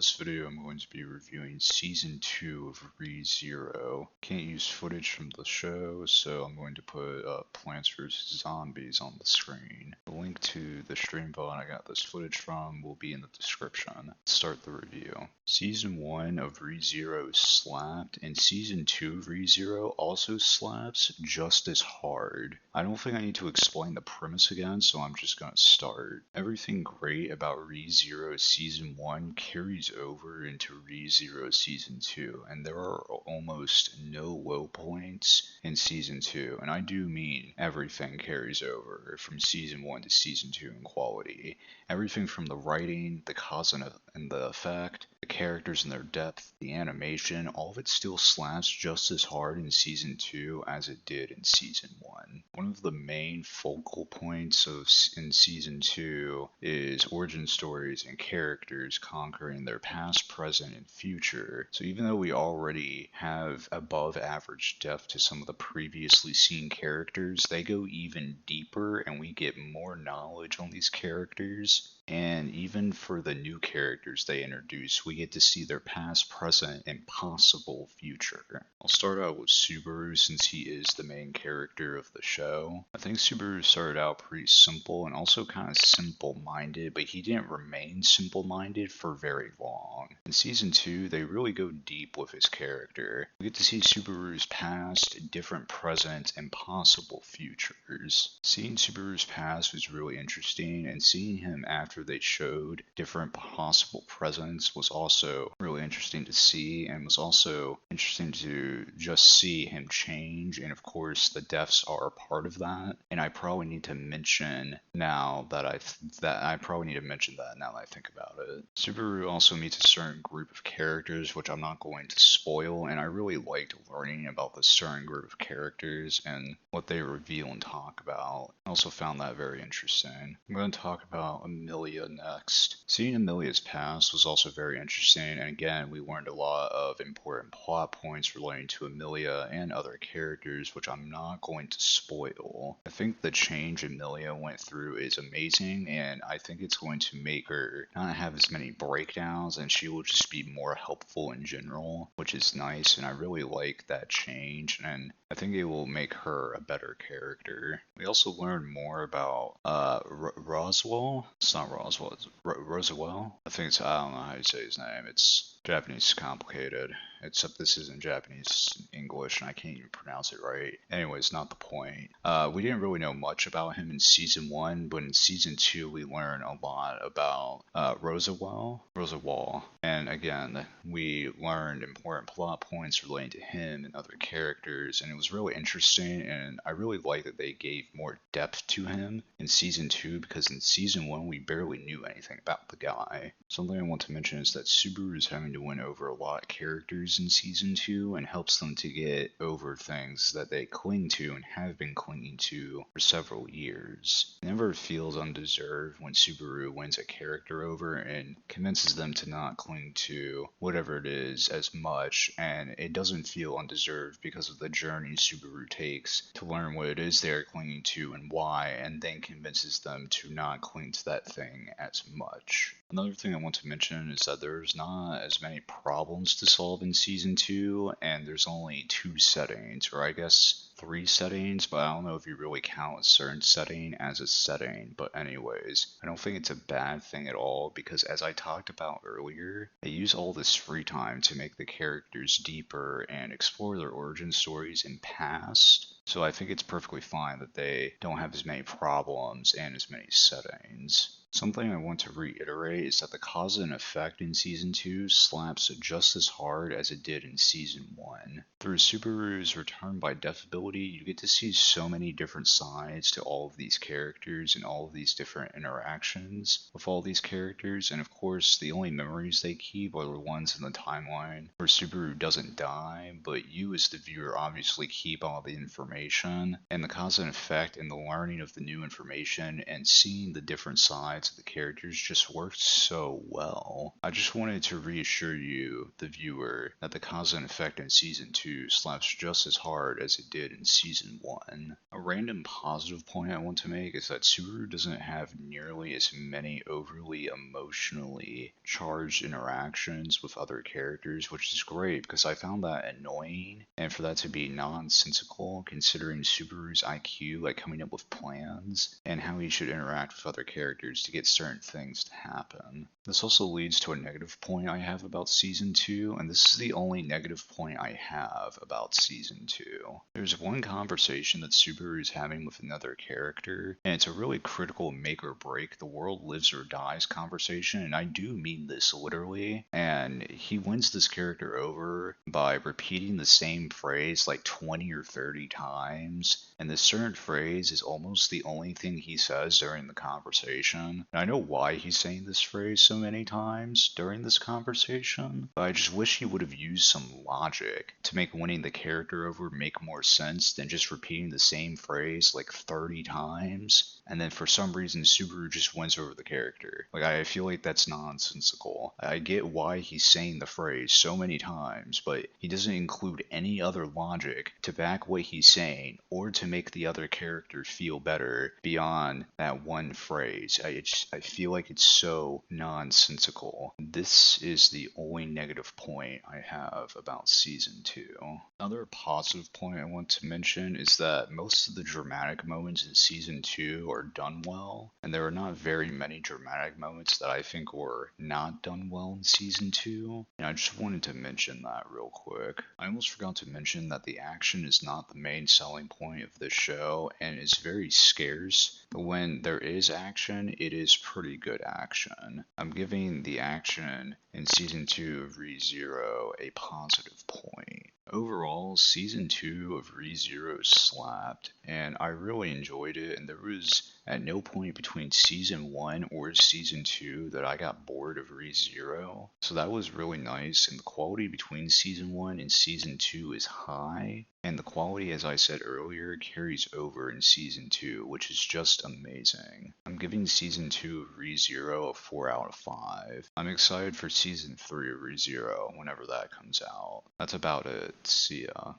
this video I'm going to be reviewing Season 2 of ReZero. Can't use footage from the show, so I'm going to put Plants vs. Zombies on the screen. The link to the stream VOD I got this footage from will be in the description. Let's start the review. Season 1 of ReZero slapped, and Season 2 of ReZero also slaps just as hard. I don't think I need to explain the premise again, so I'm just gonna start. Everything great about ReZero Season 1 carries over into ReZero Season 2, and there are almost no low points in Season 2, and I do mean everything carries over from Season 1 to Season 2 in quality. Everything from the writing, the cause and the effect, the characters and their depth, the animation, all of it still slaps just as hard in Season 2 as it did in Season 1. One of the main focal points in Season 2 is origin stories and characters conquering their past, present, and future. So even though we already have above average depth to some of the previously seen characters, they go even deeper and we get more knowledge on these characters. And even for the new characters they introduce, we get to see their past, present, and possible future. I'll start out with Subaru since he is the main character of the show. I think Subaru started out pretty simple and also kind of simple-minded, but he didn't remain simple-minded for very long. In Season 2, they really go deep with his character. We get to see Subaru's past, different present, and possible futures. Seeing Subaru's past was really interesting, and seeing him after they showed different possible presents was also really interesting to see, and was also interesting to just see him change. And of course the deaths are a part of that, and I probably need to mention now that I think about it. Subaru also meets a certain group of characters which I'm not going to spoil, and I really liked learning about this certain group of characters and what they reveal and talk about. I also found that very interesting. I'm going to talk about Amelia next. Seeing Amelia's past was also very interesting, and again we learned a lot of important plot points relating to Amelia and other characters which I'm not going to spoil. I think the change Amelia went through is amazing, and I think it's going to make her not have as many breakdowns, and she will just be more helpful in general, which is nice, and I really like that change, and I think it will make her a better character. We also learned more about Roswell. It's not Roswell, it's Roswell. I don't know how you say his name. It's Japanese complicated, except this isn't Japanese English and I can't even pronounce it right. Anyways, not the point. We didn't really know much about him in Season 1, but in Season 2 we learn a lot about Roswell. And again, we learned important plot points relating to him and other characters, and it was really interesting, and I really like that they gave more depth to him in Season 2, because in Season 1 we barely knew anything about the guy. Something I want to mention is that Subaru is having to win over a lot of characters in Season 2, and helps them to get over things that they cling to and have been clinging to for several years. It never feels undeserved when Subaru wins a character over and convinces them to not cling to whatever it is as much, and it doesn't feel undeserved because of the journey Subaru takes to learn what it is they're clinging to and why, and then convinces them to not cling to that thing as much. Another thing I want to mention is that there's not as many problems to solve in Season 2, and there's only 2 settings, or I guess 3 settings, but I don't know if you really count a certain setting as a setting. But anyways, I don't think it's a bad thing at all, because as I talked about earlier, they use all this free time to make the characters deeper and explore their origin stories and past. So I think it's perfectly fine that they don't have as many problems and as many settings. Something I want to reiterate is that the cause and effect in Season 2 slaps just as hard as it did in Season 1. Through Subaru's return by death ability, you get to see so many different sides to all of these characters and all of these different interactions with all these characters, and of course the only memories they keep are the ones in the timeline where Subaru doesn't die, but you as the viewer obviously keep all the information, and the cause and effect and the learning of the new information and seeing the different sides sides of the characters just worked so well. I just wanted to reassure you, the viewer, that the cause and effect in Season 2 slaps just as hard as it did in Season 1. A random positive point I want to make is that Subaru doesn't have nearly as many overly emotionally charged interactions with other characters, which is great because I found that annoying, and for that to be nonsensical considering Subaru's IQ, like coming up with plans and how he should interact with other characters to get certain things to happen. This also leads to a negative point I have about Season 2, and this is the only negative point I have about Season 2. There's one conversation that Subaru is having with another character, and it's a really critical make or break the world lives or dies conversation, and I do mean this literally, and he wins this character over by repeating the same phrase like 20 or 30 times, and this certain phrase is almost the only thing he says during the conversation. And I know why he's saying this phrase so many times during this conversation, but I just wish he would have used some logic to make winning the character over make more sense than just repeating the same phrase like 30 times, and then for some reason Subaru just wins over the character. Like, I feel like that's nonsensical. I get why he's saying the phrase so many times, but he doesn't include any other logic to back what he's saying or to make the other character feel better beyond that one phrase. I feel like it's so nonsensical. This is the only negative point I have about Season 2. Another positive point I want to mention is that most of the dramatic moments in Season 2 are done well, and there are not very many dramatic moments that I think were not done well in Season 2, and I just wanted to mention that real quick. I almost forgot to mention that the action is not the main selling point of this show, and is very scarce, but when there is action, it is pretty good action. I'm giving the action in Season 2 of ReZero a positive point. Overall, Season 2 of ReZero slapped, and I really enjoyed it, and there was at no point between Season 1 or Season 2 that I got bored of ReZero, so that was really nice, and the quality between Season 1 and Season 2 is high, and the quality, as I said earlier, carries over in Season 2, which is just amazing. I'm giving Season 2 of ReZero a 4 out of 5. I'm excited for Season 3 of ReZero whenever that comes out. That's about it. See ya.